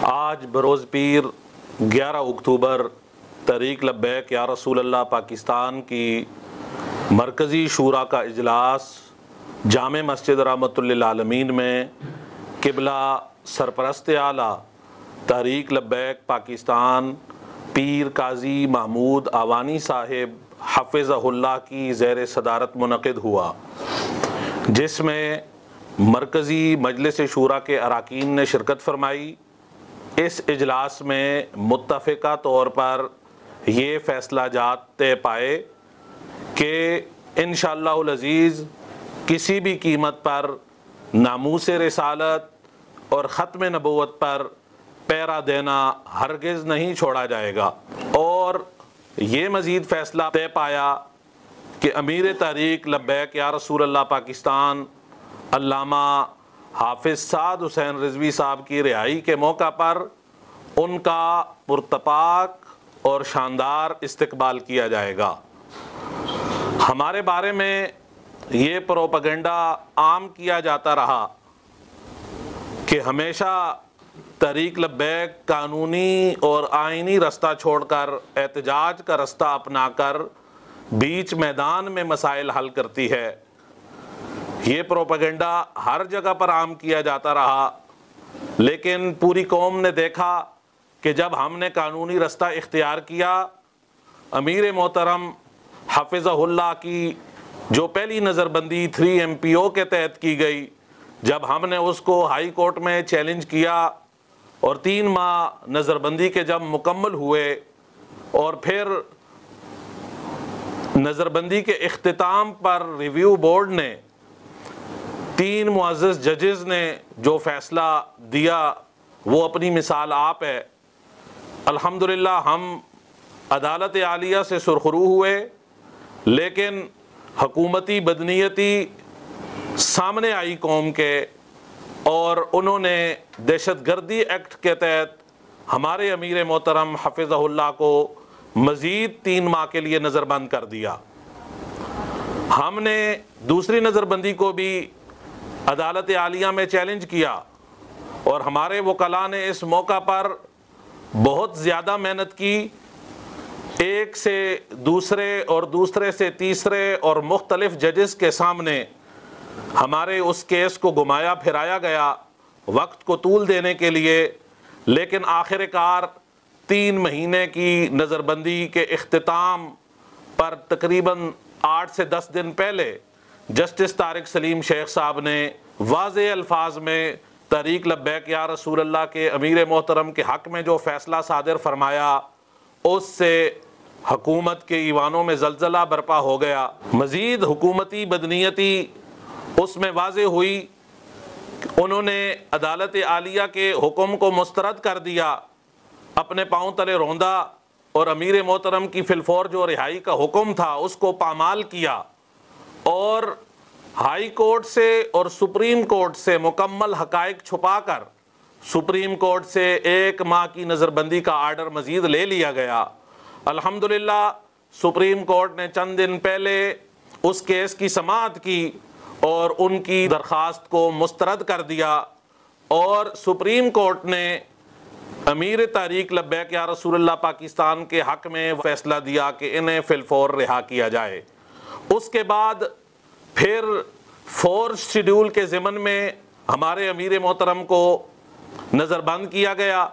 آج بروز پیر 11 اکتوبر تحریک لبیک یا رسول اللہ پاکستان کی مرکزی شورا کا اجلاس جامع مسجد رحمۃ للعالمین میں قبلہ سرپرست اعلیٰ تحریک لبیک پاکستان پیر قاضی محمود آوانی صاحب حفظہ اللہ کی زیر صدارت منعقد ہوا، جس میں مرکزی مجلس شورا کے اراکین نے شرکت فرمائی۔ اس اجلاس میں متفقہ طور پر یہ فیصلہ جات طے پائے کہ انشاءاللہ العزیز کسی بھی قیمت پر ناموس رسالت اور ختم نبوت پر پیرا دینا ہرگز نہیں چھوڑا جائے گا، اور یہ مزید فیصلہ طے پایا کہ امیر تحریک لبیک یا رسول اللہ پاکستان علامہ حافظ سعد حسین رضوی صاحب کی رہائی کے موقع پر ان کا پرتپاک اور شاندار استقبال کیا جائے گا۔ ہمارے بارے میں یہ پروپیگنڈا عام کیا جاتا رہا کہ ہمیشہ تحریک لبیک قانونی اور آئینی رستہ چھوڑ کر احتجاج کا رستہ اپنا کر بیچ میدان میں مسائل حل کرتی ہے۔ یہ پروپیگنڈا ہر جگہ پر عام کیا جاتا رہا، لیکن پوری قوم نے دیکھا کہ جب ہم نے قانونی رستہ اختیار کیا، امیر محترم حفظہ اللہ کی جو پہلی نظر بندی 3 MPO کے تحت کی گئی، جب ہم نے اس کو ہائی کورٹ میں چیلنج کیا اور 3 ماہ نظر بندی کے جب مکمل ہوئے اور پھر نظر بندی کے اختتام پر ریویو بورڈ نے 3 معزز ججز نے جو فیصلہ دیا وہ اپنی مثال آپ ہے۔ الحمدللہ ہم عدالت عالیہ سے سرخرو ہوئے، لیکن حکومتی بدنیتی سامنے آئی قوم کے، اور انہوں نے دہشت گردی ایکٹ کے تحت ہمارے امیر محترم حفظہ اللہ کو مزید 3 ماہ کے لیے نظر بند کر دیا۔ ہم نے دوسری نظر بندی کو بھی عدالت عالیہ میں چیلنج کیا، اور ہمارے وکلاء نے اس موقع پر بہت زیادہ محنت کی، ایک سے دوسرے اور دوسرے سے تیسرے اور مختلف ججز کے سامنے ہمارے اس کیس کو گھمایا پھرایا گیا وقت کو طول دینے کے لیے، لیکن آخر کار 3 مہینے کی نظر بندی کے اختتام پر تقریباً 8 سے 10 دن پہلے جسٹس طارق سلیم شیخ صاحب نے واضح الفاظ میں تحریک لبیک یا رسول اللہ کے امیر محترم کے حق میں جو فیصلہ صادر فرمایا، اس سے حکومت کے ایوانوں میں زلزلہ برپا ہو گیا۔ مزید حکومتی بدنیتی اس میں واضح ہوئی، انہوں نے عدالت عالیہ کے حکم کو مسترد کر دیا، اپنے پاؤں تلے روندا، اور امیر محترم کی فی الفور جو رہائی کا حکم تھا اس کو پامال کیا، اور ہائی کورٹ سے اور سپریم کورٹ سے مکمل حقائق چھپا کر سپریم کورٹ سے 1 ماہ کی نظر بندی کا آرڈر مزید لے لیا گیا۔ الحمدللہ سپریم کورٹ نے چند دن پہلے اس کیس کی سماعت کی اور ان کی درخواست کو مسترد کر دیا، اور سپریم کورٹ نے امیر تحریک لبیک یا رسول اللہ پاکستان کے حق میں فیصلہ دیا کہ انہیں فی الفور رہا کیا جائے۔ اس کے بعد پھر 4 شیڈول کے ضمن میں ہمارے امیر محترم کو نظر بند کیا گیا۔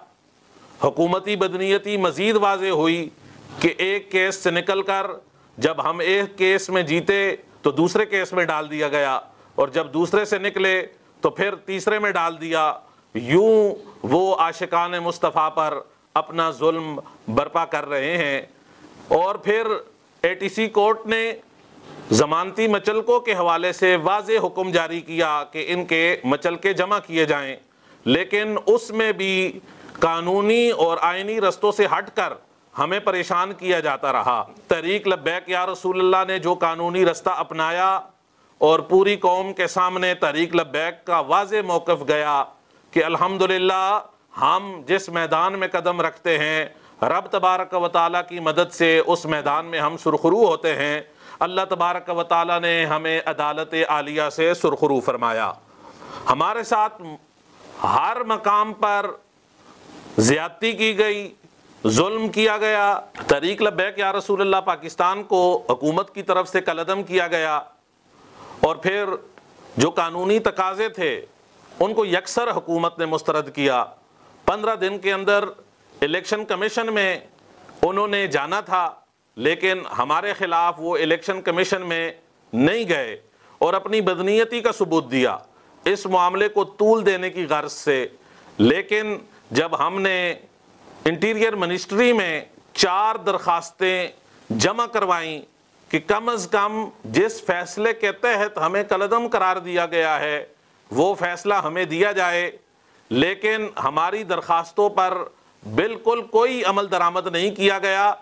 حکومتی بدنیتی مزید واضح ہوئی کہ ایک کیس سے نکل کر جب ہم ایک کیس میں جیتے تو دوسرے کیس میں ڈال دیا گیا، اور جب دوسرے سے نکلے تو پھر تیسرے میں ڈال دیا۔ یوں وہ عاشقان مصطفیٰ پر اپنا ظلم برپا کر رہے ہیں۔ اور پھر ATC کورٹ نے ضمانتی مچلکوں کے حوالے سے واضح حکم جاری کیا کہ ان کے مچلکے جمع کیے جائیں، لیکن اس میں بھی قانونی اور آئینی رستوں سے ہٹ کر ہمیں پریشان کیا جاتا رہا۔ تحریک لبیک یا رسول اللہ نے جو قانونی رستہ اپنایا اور پوری قوم کے سامنے تحریک لبیک کا واضح موقف گیا کہ الحمدللہ ہم جس میدان میں قدم رکھتے ہیں، رب تبارک و تعالیٰ کی مدد سے اس میدان میں ہم سرخرو ہوتے ہیں۔ اللہ تبارک و تعالیٰ نے ہمیں عدالت عالیہ سے سرخرو فرمایا۔ ہمارے ساتھ ہر مقام پر زیادتی کی گئی، ظلم کیا گیا، تحریک لبیک یا رسول اللہ پاکستان کو حکومت کی طرف سے کالعدم کیا گیا، اور پھر جو قانونی تقاضے تھے ان کو یکسر حکومت نے مسترد کیا۔ 15 دن کے اندر الیکشن کمیشن میں انہوں نے جانا تھا، لیکن ہمارے خلاف وہ الیکشن کمیشن میں نہیں گئے اور اپنی بدنیتی کا ثبوت دیا اس معاملے کو طول دینے کی غرض سے۔ لیکن جب ہم نے انٹیریئر منسٹری میں 4 درخواستیں جمع کروائیں کہ کم از کم جس فیصلے کے تحت ہمیں کالعدم قرار دیا گیا ہے وہ فیصلہ ہمیں دیا جائے، لیکن ہماری درخواستوں پر بالکل کوئی عمل درآمد نہیں کیا گیا۔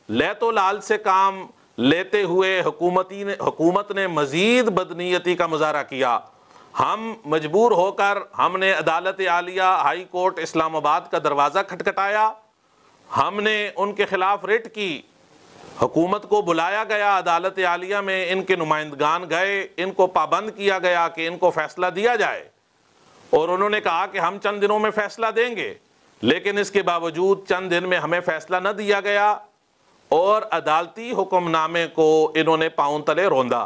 لیت و لال سے کام لیتے ہوئے حکومت نے مزید بدنیتی کا مظاہرہ کیا۔ ہم مجبور ہو کر ہم نے عدالت عالیہ ہائی کورٹ اسلام آباد کا دروازہ کھٹکھٹایا، ہم نے ان کے خلاف ریٹ کی، حکومت کو بلایا گیا، عدالت عالیہ میں ان کے نمائندگان گئے، ان کو پابند کیا گیا کہ ان کو فیصلہ دیا جائے، اور انہوں نے کہا کہ ہم چند دنوں میں فیصلہ دیں گے، لیکن اس کے باوجود چند دن میں ہمیں فیصلہ نہ دیا گیا اور عدالتی حکم نامے کو انہوں نے پاؤں تلے روندا۔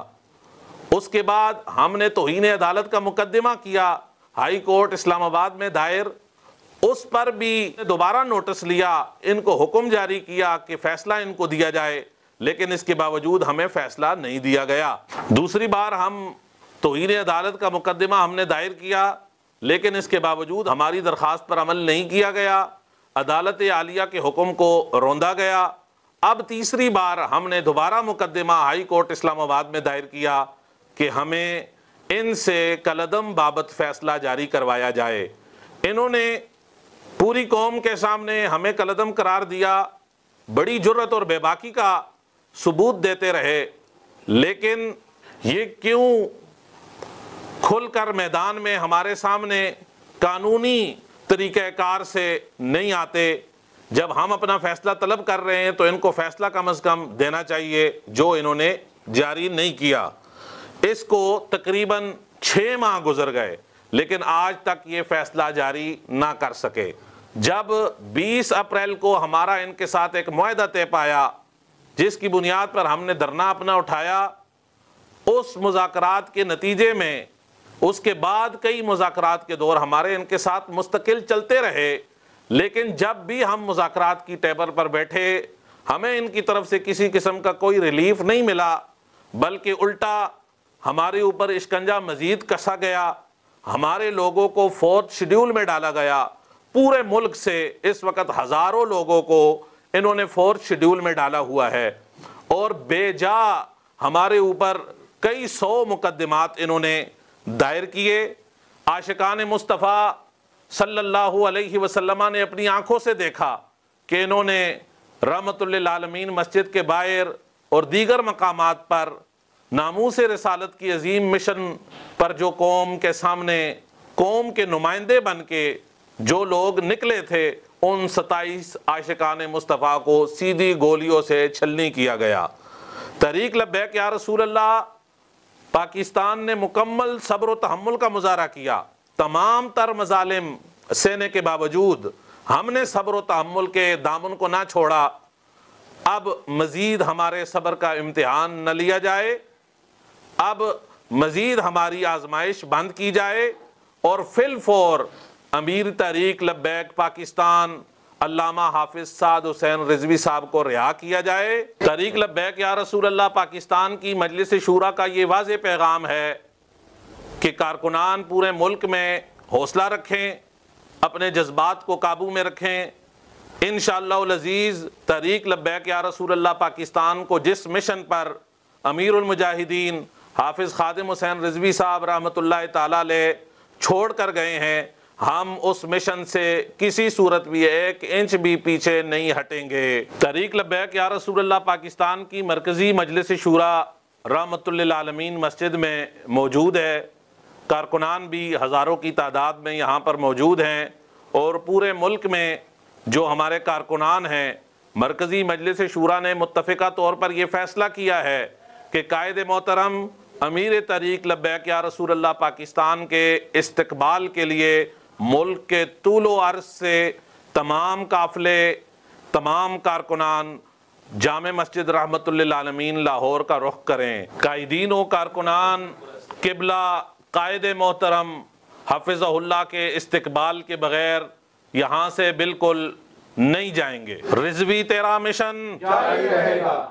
اس کے بعد ہم نے توہین عدالت کا مقدمہ کیا ہائی کورٹ اسلام آباد میں دائر، اس پر بھی دوبارہ نوٹس لیا، ان کو حکم جاری کیا کہ فیصلہ ان کو دیا جائے، لیکن اس کے باوجود ہمیں فیصلہ نہیں دیا گیا۔ دوسری بار ہم توہین عدالت کا مقدمہ ہم نے دائر کیا، لیکن اس کے باوجود ہماری درخواست پر عمل نہیں کیا گیا، عدالت عالیہ کے حکم کو روندا گیا۔ اب تیسری بار ہم نے دوبارہ مقدمہ ہائی کورٹ اسلام آباد میں دائر کیا کہ ہمیں ان سے کالعدم بابت فیصلہ جاری کروایا جائے۔ انہوں نے پوری قوم کے سامنے ہمیں کالعدم قرار دیا، بڑی جرت اور بے باکی کا ثبوت دیتے رہے، لیکن یہ کیوں کھل کر میدان میں ہمارے سامنے قانونی طریقہ کار سے نہیں آتے؟ جب ہم اپنا فیصلہ طلب کر رہے ہیں تو ان کو فیصلہ کم از کم دینا چاہیے، جو انہوں نے جاری نہیں کیا۔ اس کو تقریباً 6 ماہ گزر گئے، لیکن آج تک یہ فیصلہ جاری نہ کر سکے۔ جب 20 اپریل کو ہمارا ان کے ساتھ ایک معاہدہ طے پایا، جس کی بنیاد پر ہم نے دھرنا اپنا اٹھایا، اس مذاکرات کے نتیجے میں اس کے بعد کئی مذاکرات کے دور ہمارے ان کے ساتھ مستقل چلتے رہے، لیکن جب بھی ہم مذاکرات کی ٹیبل پر بیٹھے ہمیں ان کی طرف سے کسی قسم کا کوئی ریلیف نہیں ملا، بلکہ الٹا ہمارے اوپر اشکنجہ مزید کسا گیا، ہمارے لوگوں کو 4تھ شیڈیول میں ڈالا گیا۔ پورے ملک سے اس وقت ہزاروں لوگوں کو انہوں نے 4تھ شیڈیول میں ڈالا ہوا ہے، اور بے جا ہمارے اوپر کئی 100 مقدمات انہوں نے دائر کیے۔ عاشقان مصطفیٰ صلی اللہ علیہ وسلم نے اپنی آنکھوں سے دیکھا کہ انہوں نے رحمت للعالمین مسجد کے باہر اور دیگر مقامات پر ناموس رسالت کی عظیم مشن پر جو قوم کے سامنے قوم کے نمائندے بن کے جو لوگ نکلے تھے، ان 27 عاشقان مصطفیٰ کو سیدھی گولیوں سے چھلنی کیا گیا۔ تحریک لبیک یا رسول اللہ پاکستان نے مکمل صبر و تحمل کا مظاہرہ کیا۔ تمام تر مظالم سہنے کے باوجود ہم نے صبر و تحمل کے دامن کو نہ چھوڑا۔ اب مزید ہمارے صبر کا امتحان نہ لیا جائے، اب مزید ہماری آزمائش بند کی جائے، اور فی الفور امیر تحریک لبیک پاکستان علامہ حافظ سعد حسین رضوی صاحب کو رہا کیا جائے۔ تحریک لبیک یا رسول اللہ پاکستان کی مجلس شورا کا یہ واضح پیغام ہے کہ کارکنان پورے ملک میں حوصلہ رکھیں، اپنے جذبات کو قابو میں رکھیں۔ انشاءاللہ العزیز تحریک لبیک یا رسول اللہ پاکستان کو جس مشن پر امیر المجاہدین حافظ خادم حسین رضوی صاحب رحمۃ اللہ تعالی علیہ چھوڑ کر گئے ہیں، ہم اس مشن سے کسی صورت بھی 1 انچ بھی پیچھے نہیں ہٹیں گے۔ تحریک لبیک یا رسول اللہ پاکستان کی مرکزی مجلس شورا رحمۃ للعالمین مسجد میں موجود ہے، کارکنان بھی ہزاروں کی تعداد میں یہاں پر موجود ہیں، اور پورے ملک میں جو ہمارے کارکنان ہیں، مرکزی مجلس شورا نے متفقہ طور پر یہ فیصلہ کیا ہے کہ قائد محترم امیر تحریک لبیک یا رسول اللہ پاکستان کے استقبال کے لیے ملک کے طول و عرض سے تمام قافلے، تمام کارکنان جامع مسجد رحمت للعالمین لاہور کا رخ کریں۔ قائدین و کارکنان قبلہ قائد محترم حفظہ اللہ کے استقبال کے بغیر یہاں سے بالکل نہیں جائیں گے۔ رضوی تیرا مشن جاری رہے گا۔